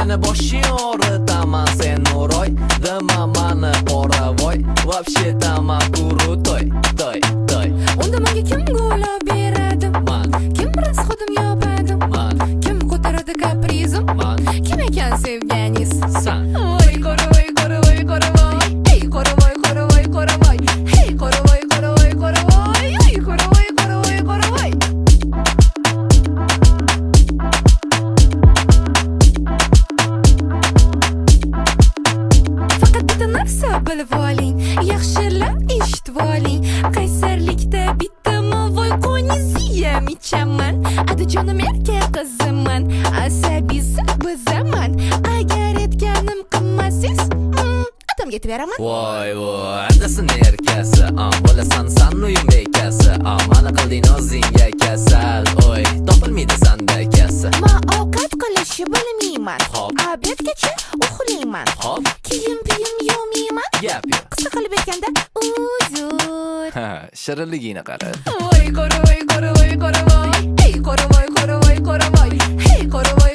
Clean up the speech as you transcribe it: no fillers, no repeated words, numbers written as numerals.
meni boshing og'ritaman sen o'roy dema mani qoravoy вообще-то крутой toy toy unda menga kim g'olab beradi man kim расходim yopadi man kim ko'taradi kaprizim man kim ekan sevganingiz san voy qoravoy qoravoy qoravoy hey qoravoy qoravoy qoravoy hey qoravoy qoravoy qoravoy hey qoravoy qoravoy qoravoy faqat bitta narsa bilib oling yaxshilab eshitib oling qaysarlikda bittami voy qoniziya ichaman adajonim erkak qiziman asabisi bizaman agar aytganim qilmasangiz atamga aytib beraman voy voy adasin erkasi bo'lasan san uyim bekasi mani qilding o'zingga kasal oy topilmaydi sanda kasal men ovqat qilishni bilmayman Hop. obedgacha uxlayman hop kiyim yuvmayman gap yo'q qisqa qilib aytganda uzr shirinligingni qara voy qoravoy qoravoy qoravoy hey qoravoy qoravoy qoravoy hey qoravoy